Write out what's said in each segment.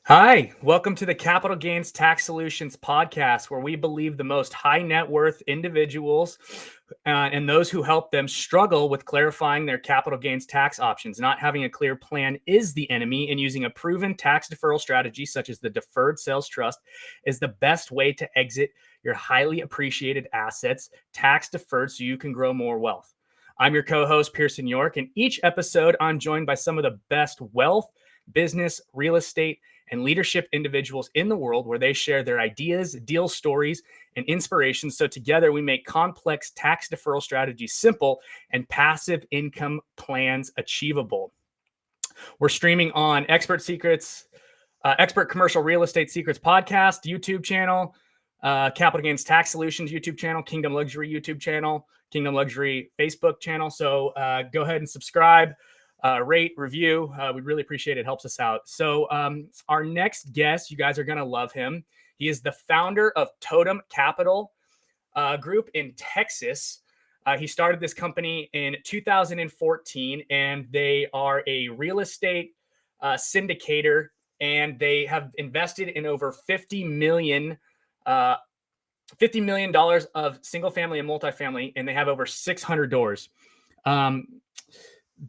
Hi, welcome to the Capital Gains Tax Solutions podcast, where we believe the most high net worth individuals and those who help them struggle with clarifying their capital gains tax options. Not having a clear plan is the enemy, and using a proven tax deferral strategy such as the Deferred Sales Trust is the best way to exit your highly appreciated assets tax deferred so you can grow more wealth. I'm your co-host, Pearson York, and each episode I'm joined by some of the best wealth, business, real estate, and leadership individuals in the world, where they share their ideas, deal stories, and inspirations. So together we make complex tax deferral strategies simple and passive income plans achievable. We're streaming on Expert Commercial Real Estate Secrets podcast, YouTube channel, Capital Gains Tax Solutions YouTube channel, Kingdom Luxury YouTube channel, Kingdom Luxury Facebook channel. So go ahead and subscribe. Rate, review. We really appreciate it. Helps us out. So our next guest, you guys are going to love him. He is the founder of Totem Capital Group in Texas. He started this company in 2014, and they are a real estate syndicator, and they have invested in over $50 million of single family and multifamily, and they have over 600 doors.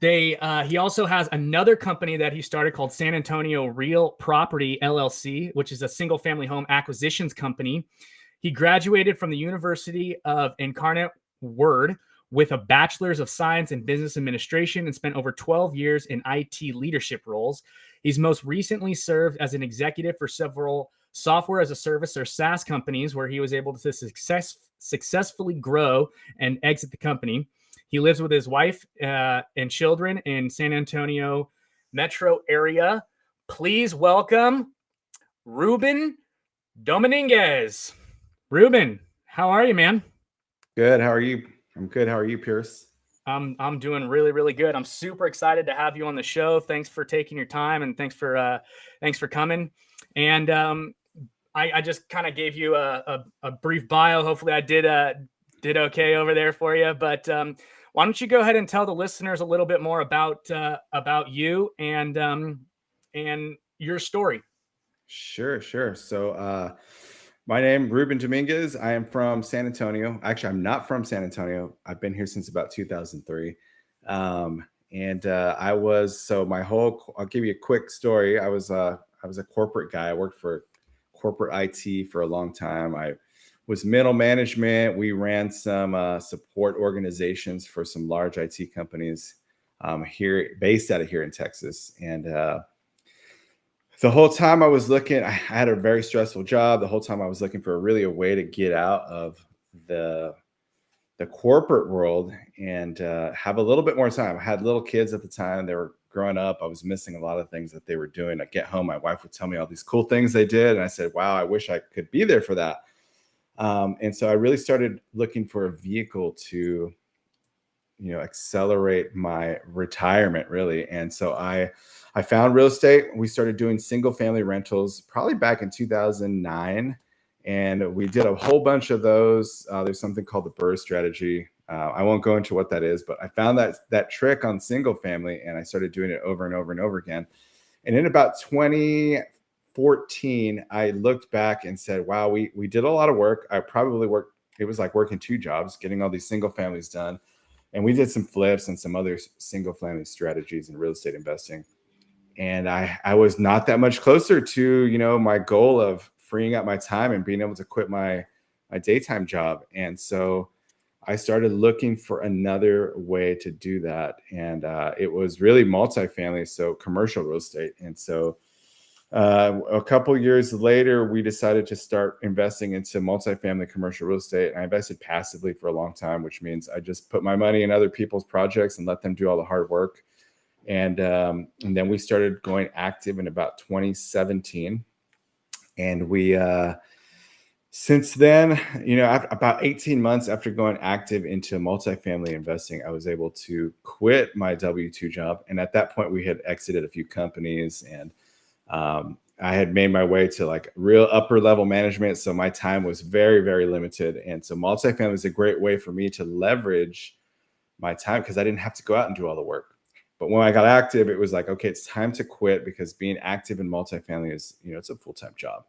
He also has another company that he started called San Antonio Real Property LLC, which is a single family home acquisitions company. He graduated from the University of Incarnate Word with a bachelor's of science in business administration and spent over 12 years in IT leadership roles. He's most recently served as an executive for several software as a service or SaaS companies, where he was able to successfully grow and exit the company. He lives with his wife and children in San Antonio metro area. Please welcome Ruben Dominguez. Ruben, how are you, man? Good. How are you? I'm good. How are you, Pierce? I'm doing really, really good. I'm super excited to have you on the show. Thanks for taking your time, and thanks for coming. And I just kind of gave you a brief bio. Hopefully, I did okay over there for you. But why don't you go ahead and tell the listeners a little bit more about you and your story? Sure. So my name, Ruben Dominguez. I am from San Antonio. Actually, I'm not from San Antonio. I've been here since about 2003. I'll give you a quick story. I was a corporate guy. I worked for corporate IT for a long time. I was middle management. We ran some support organizations for some large IT companies based out of here in Texas. And the whole time I was looking, I had a very stressful job. The whole time I was looking for a way to get out of the corporate world and have a little bit more time. I had little kids at the time. They were growing up. I was missing a lot of things that they were doing. I'd get home, my wife would tell me all these cool things they did. And I said, wow, I wish I could be there for that. And so I really started looking for a vehicle to, accelerate my retirement, really. And so I found real estate. We started doing single family rentals probably back in 2009. And we did a whole bunch of those. There's something called the BRRRR strategy. I won't go into what that is, but I found that trick on single family, and I started doing it over and over and over again. And in about 2014, I looked back and said, wow, we did a lot of work. I probably worked, it was like working two jobs, getting all these single families done. And we did some flips and some other single family strategies in real estate investing. And I was not that much closer to, my goal of freeing up my time and being able to quit my daytime job. And so I started looking for another way to do that. And it was really multifamily, so commercial real estate. And so a couple years later, we decided to start investing into multifamily commercial real estate. And I invested passively for a long time, which means I just put my money in other people's projects and let them do all the hard work. And then we started going active in about 2017. And we, since then, about 18 months after going active into multifamily investing, I was able to quit my W-2 job. And at that point, we had exited a few companies, and I had made my way to like real upper level management. So my time was very, very limited. And so multifamily is a great way for me to leverage my time because I didn't have to go out and do all the work. But when I got active, it was like, okay, it's time to quit, because being active in multifamily is, it's a full-time job,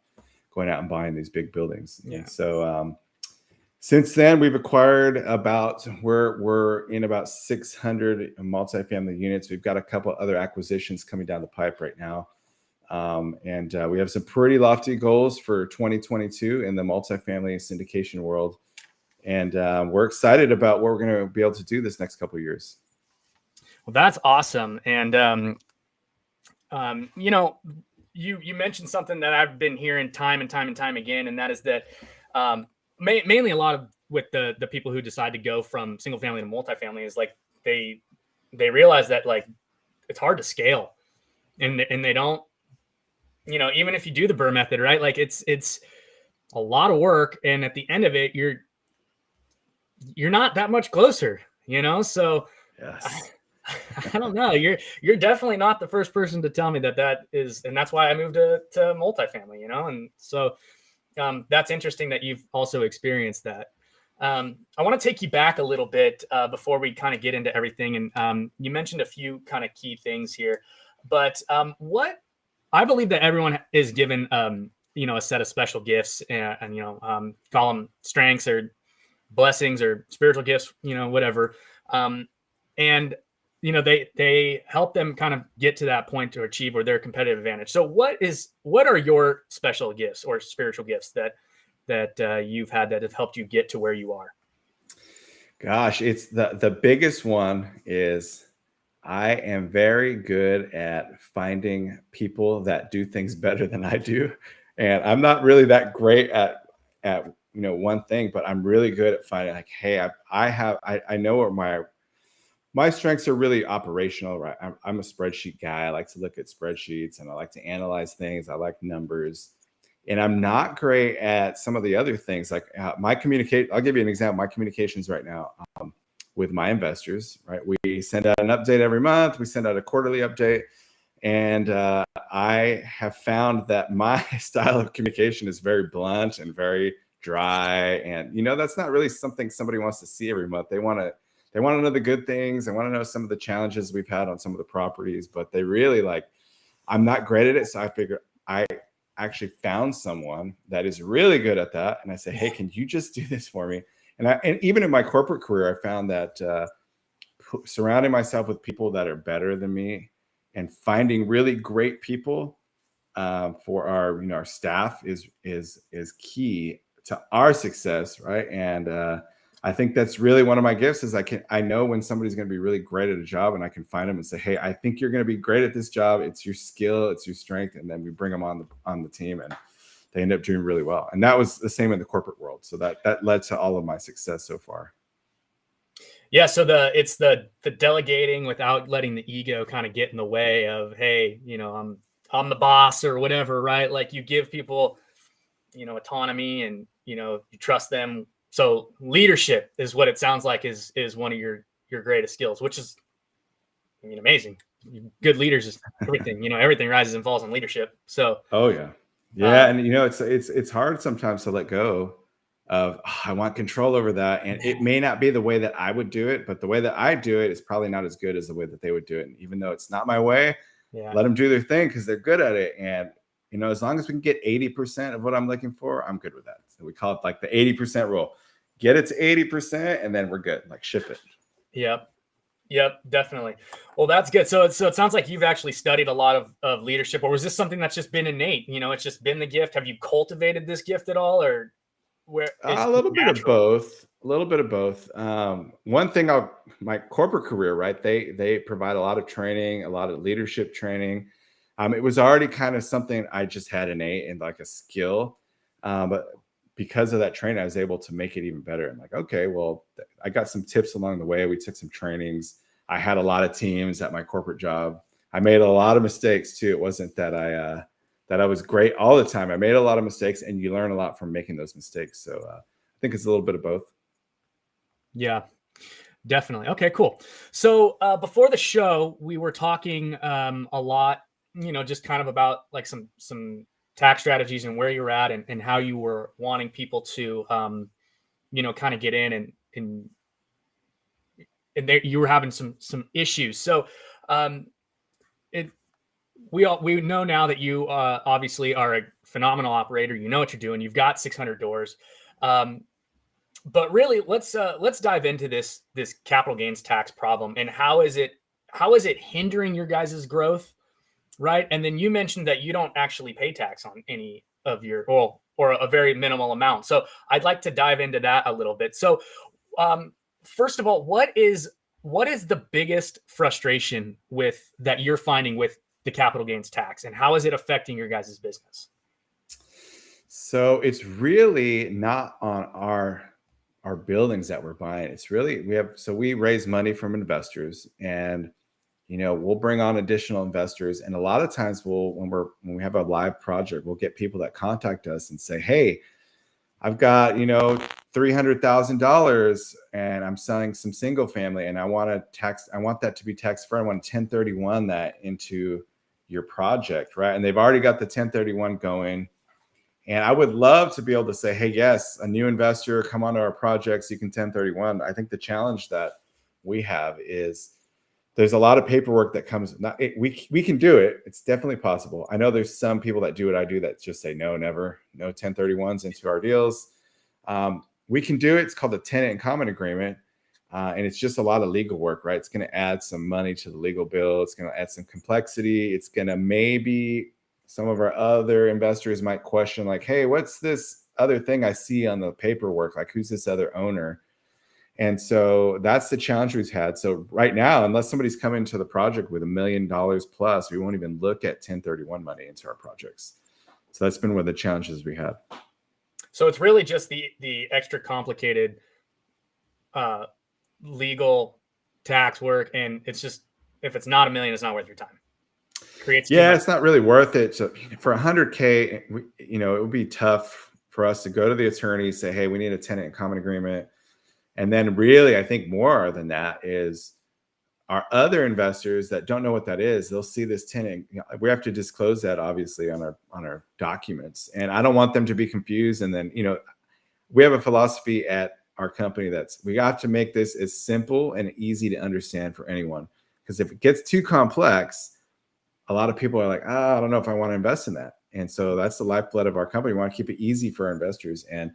going out and buying these big buildings. Yeah. And so since then, we've acquired we're in about 600 multifamily units. We've got a couple other acquisitions coming down the pipe right now. And we have some pretty lofty goals for 2022 in the multifamily syndication world. And we're excited about what we're going to be able to do this next couple of years. Well, that's awesome. And, you mentioned something that I've been hearing time and time again, and that is that mainly a lot of with the people who decide to go from single family to multifamily is like they realize that like it's hard to scale, and they don't, even if you do the Burr method, right? Like it's a lot of work, and at the end of it, you're not that much closer, So yes. I don't know. You're definitely not the first person to tell me that is, and that's why I moved to multifamily, and so that's interesting that you've also experienced that. I want to take you back a little bit before we kind of get into everything, and you mentioned a few kind of key things here, but what I believe that everyone is given, a set of special gifts, and call them strengths or blessings or spiritual gifts, whatever, and they help them kind of get to that point to achieve or their competitive advantage. So what are your special gifts or spiritual gifts that you've had that have helped you get to where you are? Gosh, it's the biggest one is I am very good at finding people that do things better than I do. And I'm not really that great at one thing, but I'm really good at finding like, hey, I know where my strengths are really operational, right? I'm a spreadsheet guy. I like to look at spreadsheets and I like to analyze things. I like numbers, and I'm not great at some of the other things. Like I'll give you an example. My communications right now with my investors, right? We send out an update every month. We send out a quarterly update. And I have found that my style of communication is very blunt and very dry. And, that's not really something somebody wants to see every month. They want to know the good things. They want to know some of the challenges we've had on some of the properties, but they really I'm not great at it. So I figure I actually found someone that is really good at that. And I say, hey, can you just do this for me? And even in my corporate career, I found that surrounding myself with people that are better than me and finding really great people for our staff is key to our success, right? And I think that's really one of my gifts is I know when somebody's going to be really great at a job, and I can find them and say, hey, I think you're going to be great at this job. It's your skill, it's your strength, and then we bring them on the team, and they end up doing really well. And that was the same in the corporate world. So that led to all of my success so far. Yeah, so it's the delegating without letting the ego kind of get in the way of, hey, I'm the boss or whatever, right? Like you give people, autonomy, and you trust them. So leadership is what it sounds like is one of your greatest skills, which is, amazing. Good leaders is everything. Everything rises and falls on leadership. So oh yeah, and it's hard sometimes to let go of I want control over that, and it may not be the way that I would do it, but the way that I do it is probably not as good as the way that they would do it. And even though it's not my way, let them do their thing because they're good at it. And as long as we can get 80% of what I'm looking for, I'm good with that. So we call it like the 80% rule. Get it to 80%, and then we're good. Like ship it. Yep, definitely. Well, that's good. So it sounds like you've actually studied a lot of leadership, or was this something that's just been innate? It's just been the gift. Have you cultivated this gift at all, or where? A little bit of both. One thing my corporate career, right? They provide a lot of training, a lot of leadership training. It was already kind of something I just had innate and like a skill, but because of that training, I was able to make it even better. I'm like, okay, well, I got some tips along the way. We took some trainings. I had a lot of teams at my corporate job. I made a lot of mistakes too. It wasn't that I was great all the time. I made a lot of mistakes, and you learn a lot from making those mistakes. So I think it's a little bit of both. Yeah, definitely. Okay, cool. So before the show, we were talking a lot, just kind of about like some tax strategies and where you're at and how you were wanting people to, kind of get in and there you were having some issues. So We know now that you obviously are a phenomenal operator. You know what you're doing. You've got 600 doors. But really, let's dive into this capital gains tax problem and how is it hindering your guys' growth, right? And then you mentioned that you don't actually pay tax on any of your or a very minimal amount. So I'd like to dive into that a little bit. So first of all, what is the biggest frustration with that you're finding with the capital gains tax, and how is it affecting your guys' business? So it's really not on our buildings that we're buying. It's really we raise money from investors, and we'll bring on additional investors. And a lot of times when we have a live project, we'll get people that contact us and say, hey, I've got, $300,000 and I'm selling some single family and I want that to be tax free. I want to 1031 that into your project, right? And they've already got the 1031 going. And I would love to be able to say, hey, yes, a new investor, come onto our projects, you can 1031. I think the challenge that we have is there's a lot of paperwork that comes. We can do it. It's definitely possible. I know there's some people that do what I do that just say no, never, no 1031s into our deals. We can do it. It's called a tenant in common agreement. And it's just a lot of legal work, right? It's going to add some money to the legal bill. It's going to add some complexity. It's going to maybe some of our other investors might question like, hey, what's this other thing I see on the paperwork? Like, who's this other owner? And so that's the challenge we've had. So right now, unless somebody's coming to the project with $1 million plus, we won't even look at 1031 money into our projects. So that's been one of the challenges we had. So it's really just the extra complicated legal tax work. And it's just, if it's not $1 million, it's not worth your time. It's not really worth it. So for $100K, it would be tough for us to go to the attorney, say, hey, we need a tenant in common agreement. And then really, I think more than that is our other investors that don't know what that is. They'll see this tenant. We have to disclose that obviously on our documents. And I don't want them to be confused. And then, we have a philosophy at our company we got to make this as simple and easy to understand for anyone. Because if it gets too complex, a lot of people are like, I don't know if I want to invest in that. And so that's the lifeblood of our company. We want to keep it easy for our investors. And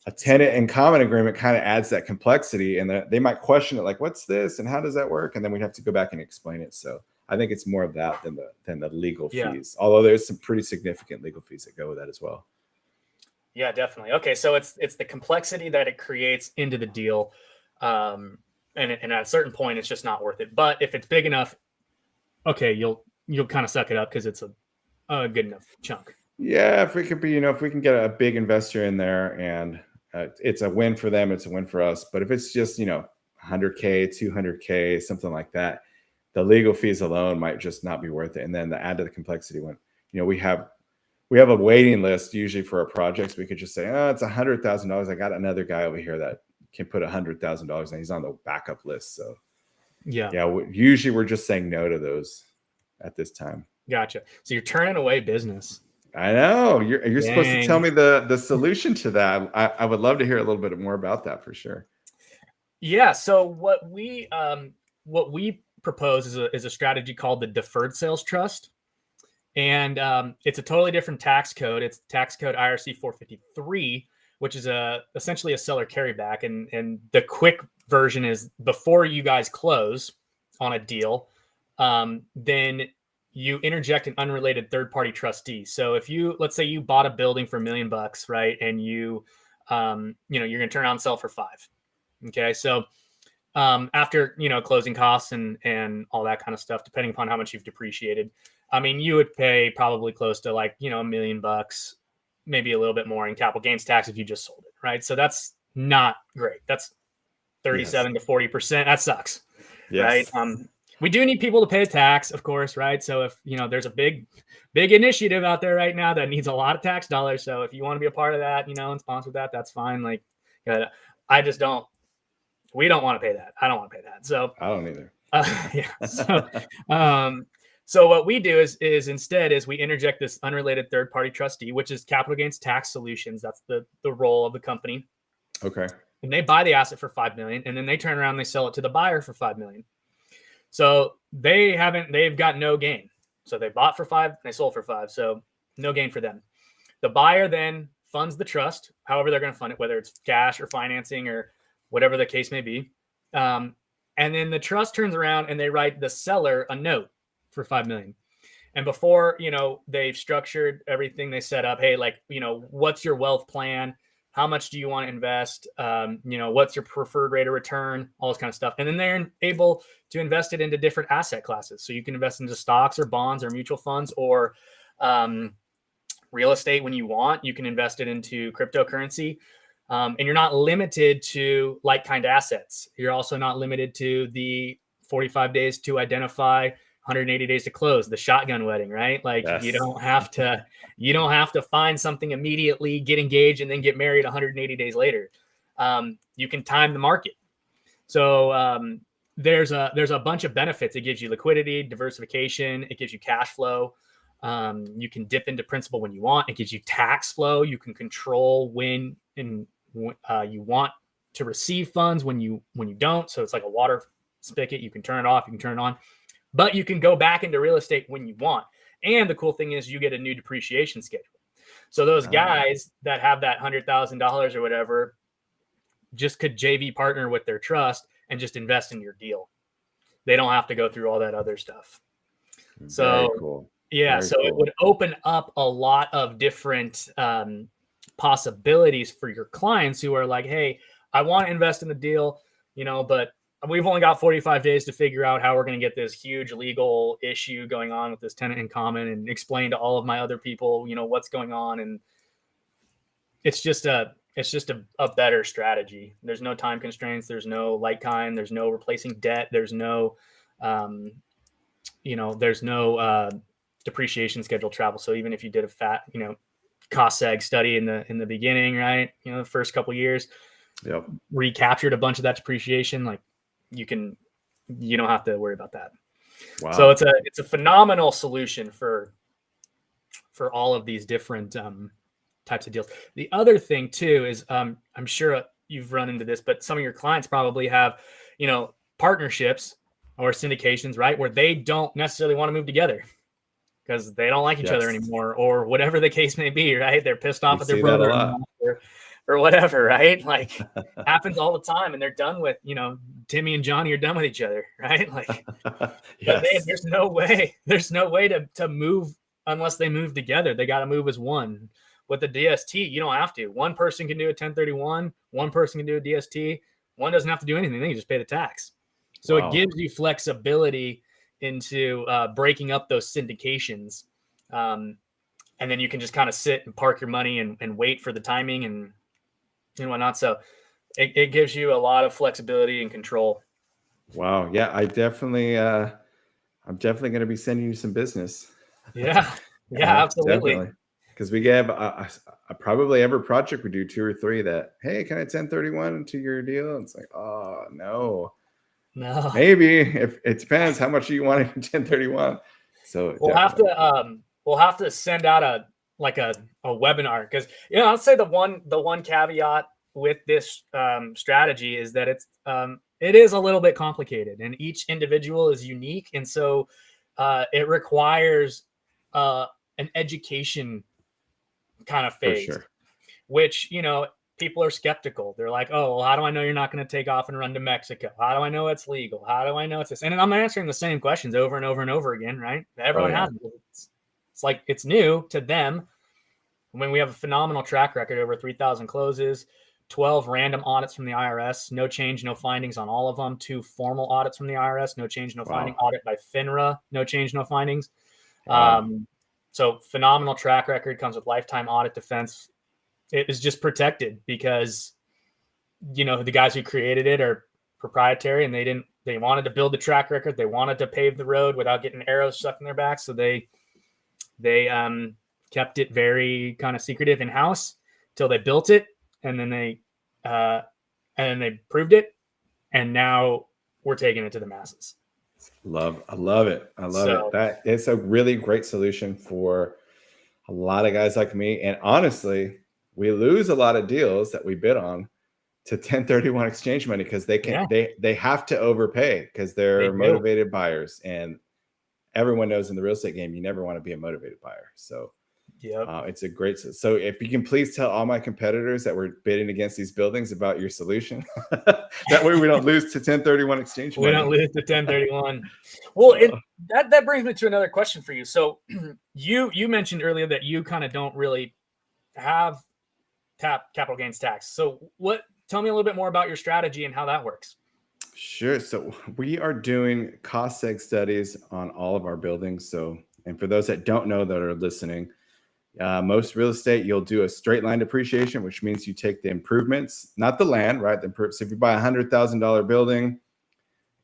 a tenant in common agreement kind of adds that complexity, and they might question it, like, what's this and how does that work? And then we'd have to go back and explain it. So I think it's more of that than the legal fees, although there's some pretty significant legal fees that go with that as well. Yeah, definitely. Okay, so it's the complexity that it creates into the deal, and at a certain point, it's just not worth it. But if it's big enough, okay, you'll kind of suck it up because it's a good enough chunk. Yeah, if we could be, if we can get a big investor in there and it's a win for them, it's a win for us. But if it's just, 100K, 200K, something like that, the legal fees alone might just not be worth it. And then the add to the complexity when, we have a waiting list usually for our projects. We could just say, oh, it's $100,000. I got another guy over here that can put $100,000 and he's on the backup list. So usually we're just saying no to those at this time. Gotcha. So you're turning away business. I know you're supposed to tell me the solution to that. I would love to hear a little bit more about that for sure. Yeah. So what we propose is a strategy called the Deferred Sales Trust, and it's a totally different tax code. It's tax code IRC 453, which is essentially a seller carryback. And the quick version is before you guys close on a deal, then you interject an unrelated third-party trustee. So if let's say you bought a building for $1 million, right? And you're going to turn around and sell for $5 million. Okay. So, after, closing costs and all that kind of stuff, depending upon how much you've depreciated, I mean, you would pay probably close to $1 million, maybe a little bit more in capital gains tax if you just sold it. Right. So that's not great. That's 37 to 40%. That sucks. Yes. Right. We do need people to pay tax, of course, right? So if, there's a big initiative out there right now that needs a lot of tax dollars. So if you want to be a part of that, and sponsor that, that's fine. We don't want to pay that. I don't want to pay that. So I don't either. So what we do is instead we interject this unrelated third-party trustee, which is Capital Gains Tax Solutions. That's the role of the company. Okay. And they buy the asset for $5 million, and then they turn around and they sell it to the buyer for $5 million. So they've got no gain. So they bought for 5, they sold for 5. So no gain for them. The buyer then funds the trust, however they're going to fund it, whether it's cash or financing or whatever the case may be. And then the trust turns around and they write the seller a note for $5 million. And before, they've structured everything, they set up, hey, like, what's your wealth plan? How much do you want to invest? What's your preferred rate of return? All this kind of stuff. And then they're able to invest it into different asset classes. So you can invest into stocks or bonds or mutual funds or real estate when you want. You can invest it into cryptocurrency. And you're not limited to like kind assets. You're also not limited to the 45 days to identify, 180 days to close, the shotgun wedding, right? Like Yes. you don't have to find something immediately, get engaged, and then get married 180 days later. You can time the market. So there's a bunch of benefits. It gives you liquidity, diversification. It gives you cash flow. You can dip into principal when you want. It gives you tax flow. You can control when you want to receive funds, when you don't. So it's like a water spigot. You can turn it off. You can turn it on. But you can go back into real estate when you want. And the cool thing is you get a new depreciation schedule. So those guys that have that $100,000 or whatever just could JV partner with their trust and just invest in your deal. They don't have to go through all that other stuff. So cool. Yeah. Very so cool. It would open up a lot of different possibilities for your clients who are like, hey, I want to invest in the deal, but we've only got 45 days to figure out how we're going to get this huge legal issue going on with this tenant in common and explain to all of my other people, what's going on. And it's just a better strategy. There's no time constraints. There's no like kind. There's no replacing debt. There's no, there's no depreciation schedule travel. So even if you did a cost seg study in the beginning, right? The first couple of years, yep, recaptured a bunch of that depreciation, like you don't have to worry about that. Wow. So it's a phenomenal solution for all of these different types of deals. The other thing too is I'm sure you've run into this, but some of your clients probably have, partnerships or syndications, right? Where they don't necessarily want to move together because they don't like each other anymore or whatever the case may be, right? They're pissed off at their brother or whatever, right? Like happens all the time, and they're done with, Timmy and Johnny are done with each other, right? Like, yes. There's no way to move unless they move together. They got to move as one. With the DST, you don't have to. One person can do a 1031, one person can do a DST. One doesn't have to do anything. They can just pay the tax. So It gives you flexibility into breaking up those syndications. And then you can just kind of sit and park your money and wait for the timing and whatnot. So it gives you a lot of flexibility and control. Wow. Yeah, I'm definitely going to be sending you some business. Yeah, absolutely. Because we have probably every project we do 2 or 3 that, hey, can I 1031 to your deal? And it's like, oh, no. Maybe if it depends how much you want in 1031. So we'll have to send out a webinar because I'll say the one caveat with this strategy is that it is a little bit complicated and each individual is unique, and so it requires an education kind of phase, for sure. Which people are skeptical. They're like, oh, well, how do I know you're not going to take off and run to Mexico? How do I know it's legal? How do I know it's this? And I'm answering the same questions over and over and over again, right? Everyone has it. It's like it's new to them. When we have a phenomenal track record, over 3,000 closes, 12 random audits from the IRS, no change, no findings on all of them, 2 formal audits from the IRS, no change, no finding, audit by FINRA, no change, no findings. So phenomenal track record, comes with lifetime audit defense. It is just protected because, the guys who created it are proprietary and they wanted to build the track record. They wanted to pave the road without getting arrows stuck in their back. So they kept it very kind of secretive in-house till they built it. And then they proved it. And now we're taking it to the masses. I love it. I love it. That it's a really great solution for a lot of guys like me. And honestly, we lose a lot of deals that we bid on to 1031 exchange money because Yeah, they have to overpay because they they're do. motivated buyers. And everyone knows in the real estate game, you never want to be a motivated buyer. So Yep. it's a great. So if you can please tell all my competitors that we're bidding against these buildings about your solution, that way we don't lose to 1031 exchange We money. don't lose to 1031. Well, that brings me to another question for you. So you mentioned earlier that you kind of don't really have capital gains tax. So tell me a little bit more about your strategy and how that works. Sure. So we are doing cost seg studies on all of our buildings. So, and for those that don't know that are listening, most real estate, you'll do a straight line depreciation, which means you take the improvements, not the land, right? So if you buy $100,000 building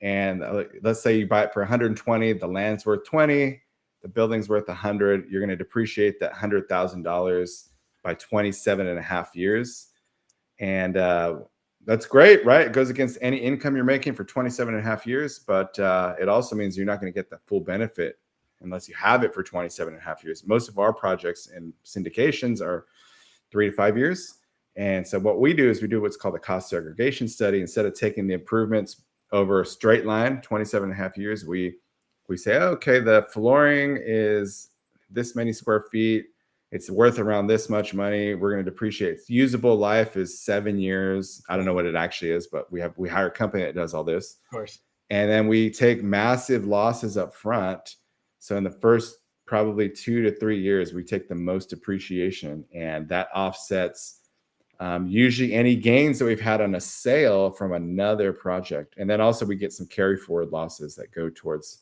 and let's say you buy it for 120, the land's worth 20, the building's worth 100, you're going to depreciate that $100,000 by 27 and a half years. And that's great, right? It goes against any income you're making for 27 and a half years, but it also means you're not going to get the full benefit unless you have it for 27 and a half years. Most of our projects and syndications are 3 to 5 years. And so what we do is we do what's called a cost segregation study. Instead of taking the improvements over a straight line, 27 and a half years, we say, okay, the flooring is this many square feet. It's worth around this much money. We're going to depreciate. Its usable life is 7 years. I don't know what it actually is, but we hire a company that does all this. Of course. And then we take massive losses up front. So in the first probably 2 to 3 years, we take the most depreciation, and that offsets usually any gains that we've had on a sale from another project. And then also we get some carry forward losses that go towards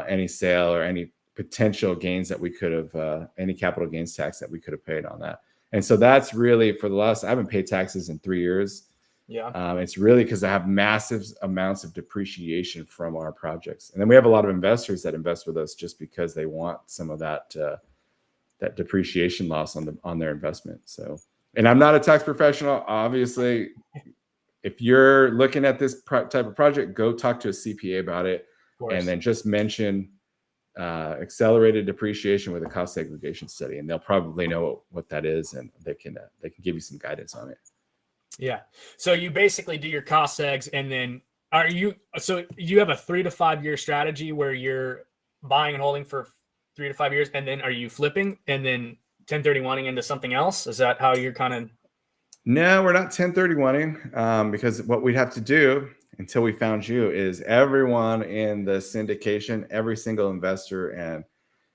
any sale or any potential gains that we could have, any capital gains tax that we could have paid on that. And so that's really for the last, I haven't paid taxes in 3 years. Yeah. It's really because I have massive amounts of depreciation from our projects. And then we have a lot of investors that invest with us just because they want some of that depreciation loss on their investment. So, and I'm not a tax professional. Obviously, if you're looking at this type of project, go talk to a CPA about it, and then just mention accelerated depreciation with a cost segregation study, and they'll probably know what that is, and they can give you some guidance on it. Yeah. So you basically do your cost segs, and then so you have a 3 to 5 year strategy where you're buying and holding for 3 to 5 years, and then are you flipping and then 1031ing into something else? Is that how you're kind of? No, we're not 1031ing because what we'd have to do until we found you is everyone in the syndication, every single investor and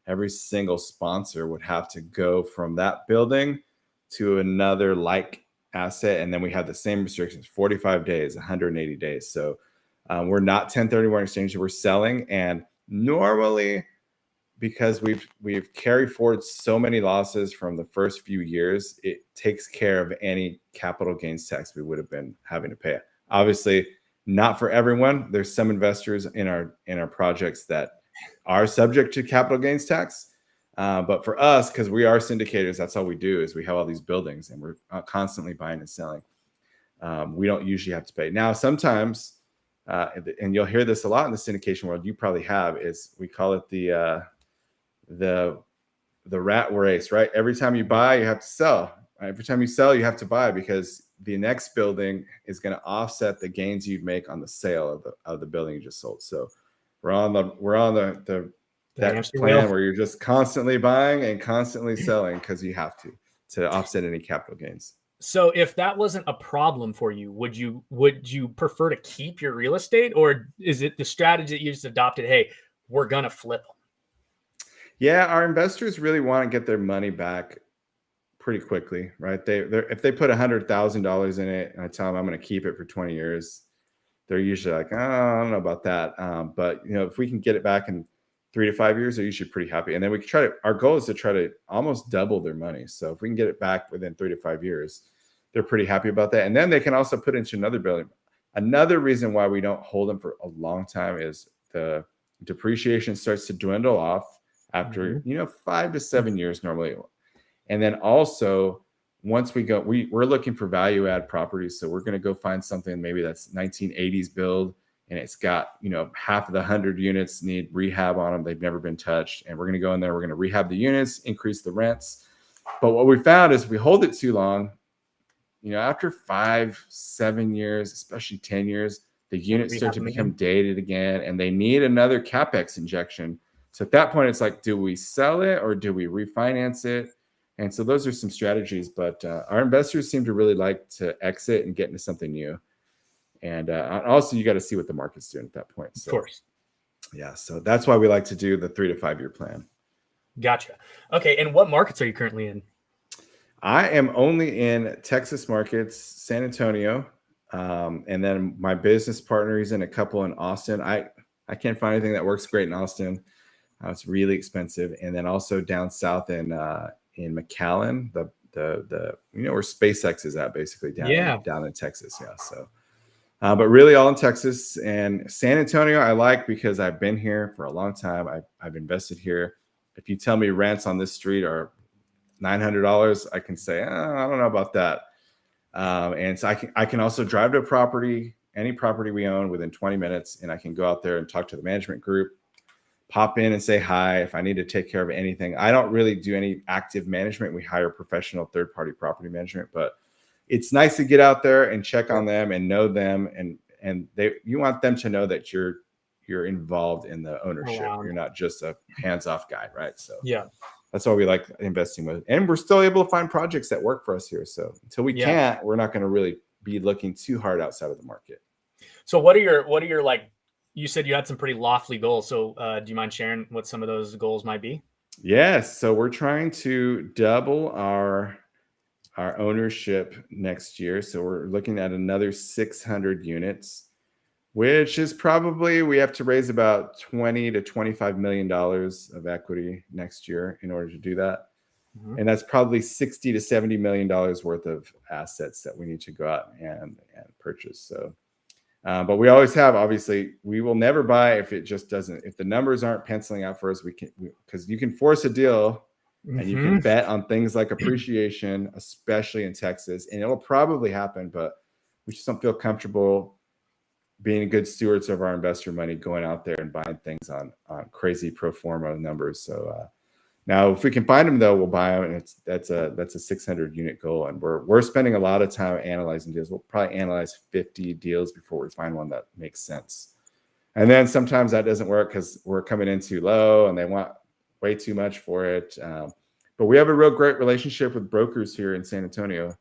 every single sponsor would have to go from that building to another asset. And then we have the same restrictions, 45 days, 180 days. So we're not 1031 exchange, we're selling. And normally, because we've carried forward so many losses from the first few years, it takes care of any capital gains tax we would have been having to pay. Obviously, not for everyone. There's some investors in our projects that are subject to capital gains tax. But for us, because we are syndicators, that's all we do is we have all these buildings and we're constantly buying and selling. We don't usually have to pay. Now, sometimes, and you'll hear this a lot in the syndication world, you probably have, is we call it the rat race, right? Every time you buy, you have to sell. Every time you sell, you have to buy because the next building is going to offset the gains you'd make on the sale of the building you just sold. So we're on that plan where you're just constantly buying and constantly selling because you have to offset any capital gains. So if that wasn't a problem for you, would you prefer to keep your real estate, or is it the strategy that you just adopted? Hey, we're going to flip them. Yeah, our investors really want to get their money back pretty quickly, right? If they put $100,000 in it and I tell them I'm going to keep it for 20 years, they're usually like, oh, I don't know about that. But if we can get it back in 3 to 5 years, they're usually pretty happy. And then our goal is to try to almost double their money. So if we can get it back within 3 to 5 years, they're pretty happy about that. And then they can also put into another building. Another reason why we don't hold them for a long time is the depreciation starts to dwindle off after 5 to 7 years normally. And then also once we go, we're looking for value add properties. So we're going to go find something maybe that's 1980s build and it's got, half of the 100 units need rehab on them. They've never been touched. And we're going to go in there, we're going to rehab the units, increase the rents. But what we found is if we hold it too long, after 5, 7 years, especially 10 years, the units start to become dated again, and they need another CapEx injection. So at that point, it's like, do we sell it or do we refinance it? And so those are some strategies, but our investors seem to really like to exit and get into something new. And also, you got to see what the market's doing at that point. So, of course. Yeah. So that's why we like to do the 3 to 5 year plan. Gotcha. Okay. And what markets are you currently in? I am only in Texas markets, San Antonio. And then my business partner is in a couple in Austin. I can't find anything that works great in Austin. It's really expensive. And then also down south in McAllen, the where SpaceX is at, basically down in Texas. Yeah. So, but really all in Texas. And San Antonio I like because I've been here for a long time. I've invested here. If you tell me rents on this street are $900, I can say, I don't know about that. And so I can also drive to a property, any property we own, within 20 minutes, and I can go out there and talk to the management group, pop in and say hi if I need to take care of anything. I don't really do any active management. We hire professional third-party property management, but it's nice to get out there and check on them and know them, and you want them to know that you're involved in the ownership. Wow. You're not just a hands-off guy, right? So yeah, that's why we like investing with, and we're still able to find projects that work for us here. So until we can't, we're not going to really be looking too hard outside of the market. So what are your like? You said you had some pretty lofty goals. So do you mind sharing what some of those goals might be? Yes. So we're trying to double our ownership next year. So we're looking at another 600 units, which is probably, we have to raise about $20 to $25 million of equity next year in order to do that. Mm-hmm. And that's probably $60 to $70 million worth of assets that we need to go out and purchase. So, but we always have, obviously, we will never buy if the numbers aren't penciling out for us, because you can force a deal and you can bet on things like appreciation, especially in Texas, and it'll probably happen, but we just don't feel comfortable being good stewards of our investor money, going out there and buying things on crazy pro forma numbers. So now if we can find them, though, we'll buy them. And that's a 600 unit goal. And we're spending a lot of time analyzing deals. We'll probably analyze 50 deals before we find one that makes sense. And then sometimes that doesn't work because we're coming in too low and they want way too much for it. But we have a real great relationship with brokers here in San Antonio.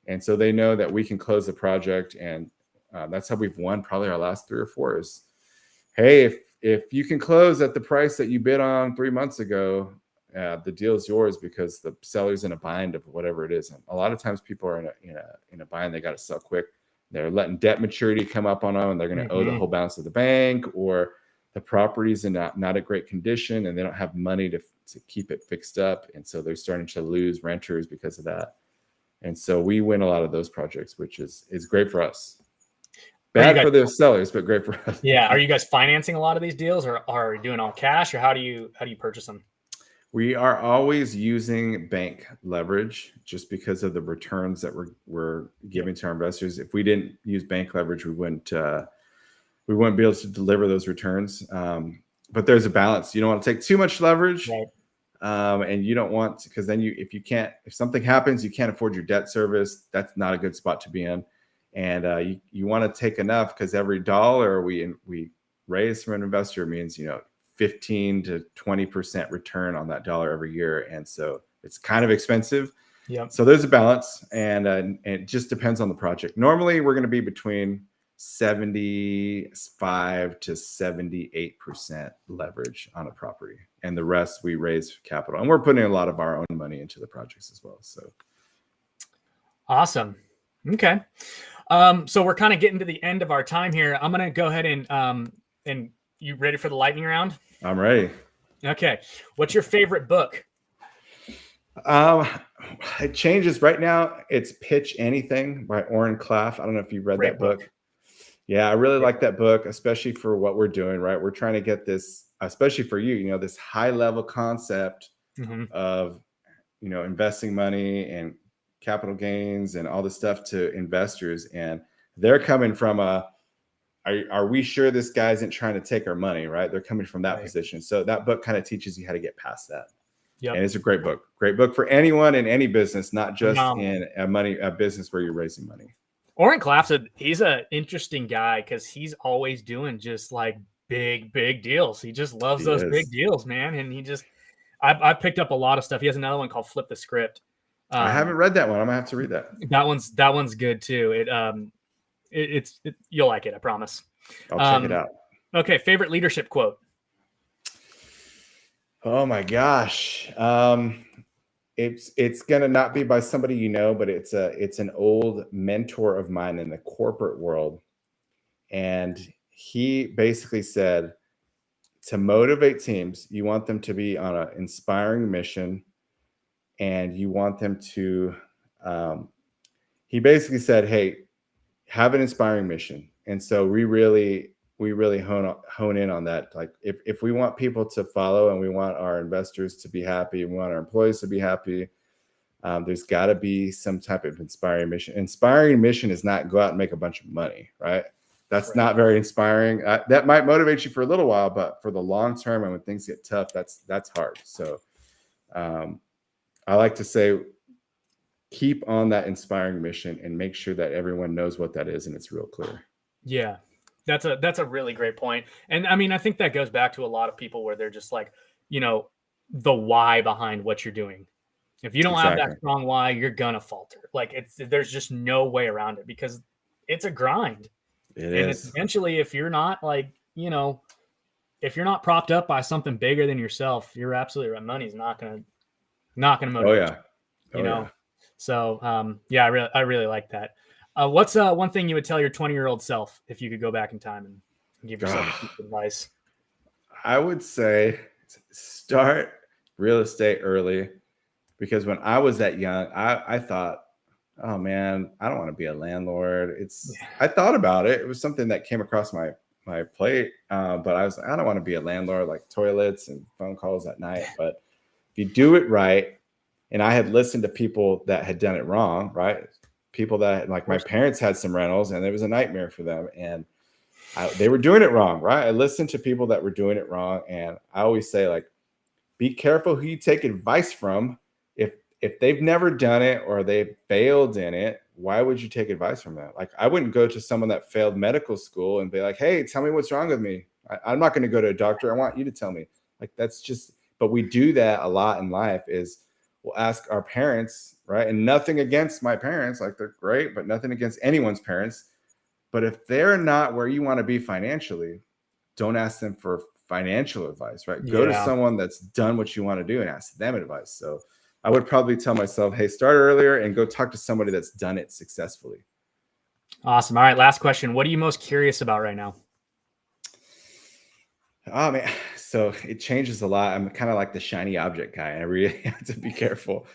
And so they know that we can close the project, and that's how we've won probably our last 3 or 4 is, hey, if you can close at the price that you bid on 3 months ago, the deal is yours, because the seller's in a bind of whatever it is. And a lot of times people are in a bind. They got to sell quick. They're letting debt maturity come up on them, and they're going to owe the whole balance of the bank, or the property's in not a great condition and they don't have money to keep it fixed up. And so they're starting to lose renters because of that. And so we win a lot of those projects, which is great for us. Bad for the sellers, but great for us. Yeah. Are you guys financing a lot of these deals, or are you doing all cash, or how do you purchase them? We are always using bank leverage just because of the returns that we're giving to our investors. If we didn't use bank leverage, we wouldn't be able to deliver those returns. But there's a balance. You don't want to take too much leverage, right? And you don't want to, because then if something happens, you can't afford your debt service. That's not a good spot to be in. And you want to take enough, because every dollar we raise from an investor means 15 to 20% return on that dollar every year. And so it's kind of expensive. Yeah. So there's a balance, and it just depends on the project. Normally we're going to be between 75 to 78% leverage on a property, and the rest we raise capital, and we're putting a lot of our own money into the projects as well. So awesome. Okay. So we're kind of getting to the end of our time here. I'm going to go ahead and you ready for the lightning round? I'm ready. Okay. What's your favorite book? It changes. Right now it's Pitch Anything by Orrin Claff. I don't know if you've read that book. Yeah, I really like that book, especially for what we're doing, right? We're trying to get this, especially for you, this high level concept of, investing money and capital gains and all this stuff to investors. And they're coming from are we sure this guy isn't trying to take our money, right? They're coming from that position. So that book kind of teaches you how to get past that. Yep. And it's a great book for anyone in any business, not just Phenomenal. in a business where you're raising money. Oren Claff said he's an interesting guy because he's always doing just like big deals. He just loves those big deals, man. And I've picked up a lot of stuff. He has another one called Flip the Script. I haven't read that one. I'm gonna have to read that. That one's good too. You'll like it, I promise. I'll check it out. Okay, favorite leadership quote. Oh my gosh. It's gonna not be by somebody you know, but it's an old mentor of mine in the corporate world. And he basically said, to motivate teams, you want them to be on an inspiring mission, and you want them to he basically said, hey, have an inspiring mission. And so we really hone in on that. Like if we want people to follow and we want our investors to be happy and we want our employees to be happy, there's got to be some type of inspiring mission. Inspiring mission is not go out and make a bunch of money, right? That's not very inspiring. That might motivate you for a little while, but for the long term and when things get tough, that's hard. So I like to say, keep on that inspiring mission and make sure that everyone knows what that is and it's real clear. Yeah, that's a really great point. And I mean, I think that goes back to a lot of people where they're just like, the why behind what you're doing. If you don't have that strong why, you're gonna falter. Like there's just no way around it because it's a grind. It's eventually, if you're not if you're not propped up by something bigger than yourself, you're absolutely right. Money's not gonna motivate you. So I really like that. What's one thing you would tell your 20-year-old self if you could go back in time and give yourself a piece of advice? I would say start real estate early, because when I was that young, I thought, oh man, I don't want to be a landlord. I thought about it. It was something that came across my plate, but I was like, I don't want to be a landlord, like toilets and phone calls at night. But if you do it right, and I had listened to people that had done it wrong, right? People that, like, my parents had some rentals and it was a nightmare for them, and they were doing it wrong, right? I listened to people that were doing it wrong, and I always say, like, be careful who you take advice from. If they've never done it or they failed in it, why would you take advice from them? Like, I wouldn't go to someone that failed medical school and be like, hey, tell me what's wrong with me. I'm not going to go to a doctor. I want you to tell me. Like, that's just, but we do that a lot in life is we'll ask our parents, right? And nothing against my parents, like they're great, but nothing against anyone's parents. But if they're not where you want to be financially, don't ask them for financial advice, right? Go to someone that's done what you want to do and ask them advice. So I would probably tell myself, hey, start earlier and go talk to somebody that's done it successfully. Awesome. All right. Last question. What are you most curious about right now? Oh man, so it changes a lot. I'm kind of like the shiny object guy. I really have to be careful.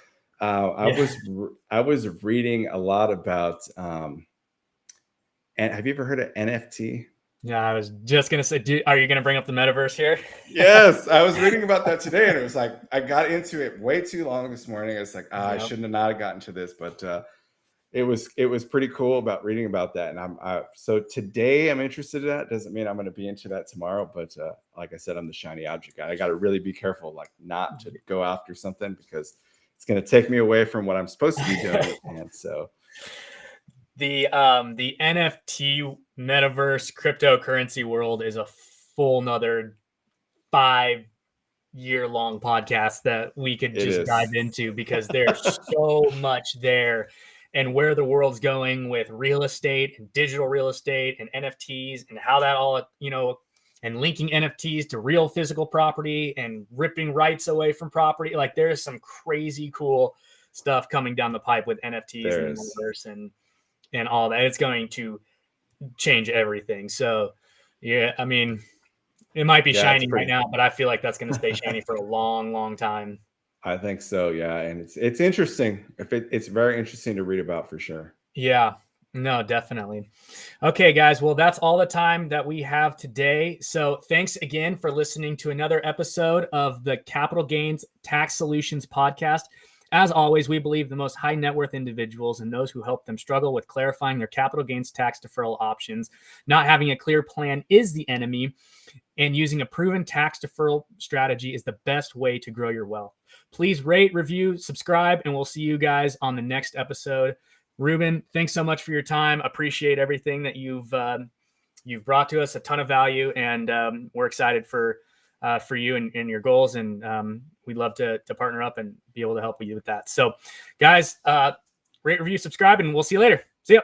I was reading a lot about, and have you ever heard of NFT? Yeah, I was just going to say, are you going to bring up the metaverse here? Yes, I was reading about that today, and it was like, I got into it way too long this morning. It's like, I shouldn't have not gotten to this, but it was pretty cool about reading about that. And so today I'm interested in that. Doesn't mean I'm going to be into that tomorrow, but like I said, I'm the shiny object guy. I got to really be careful, like not to go after something because it's going to take me away from what I'm supposed to be doing. And so the NFT metaverse cryptocurrency world is a full nother 5-year-long podcast that we could just dive into because there's so much there. And where the world's going with real estate and digital real estate and NFTs and how that all, and linking NFTs to real physical property and ripping rights away from property. Like there's some crazy cool stuff coming down the pipe with NFTs and the metaverse and all that. It's going to change everything. So yeah, I mean, it might be shiny right now, but I feel like that's going to stay shiny for a long, long time. I think so. Yeah. And it's interesting. It's very interesting to read about for sure. Yeah, no, definitely. Okay, guys. Well, that's all the time that we have today. So thanks again for listening to another episode of the Capital Gains Tax Solutions podcast. As always, we believe the most high net worth individuals and those who help them struggle with clarifying their capital gains tax deferral options. Not having a clear plan is the enemy. and using a proven tax deferral strategy is the best way to grow your wealth. Please rate, review, subscribe, and we'll see you guys on the next episode. Ruben, thanks so much for your time. Appreciate everything that you've brought to us, a ton of value, and we're excited for you and your goals, and we'd love to partner up and be able to help you with that. So guys, rate, review, subscribe, and we'll see you later. See ya.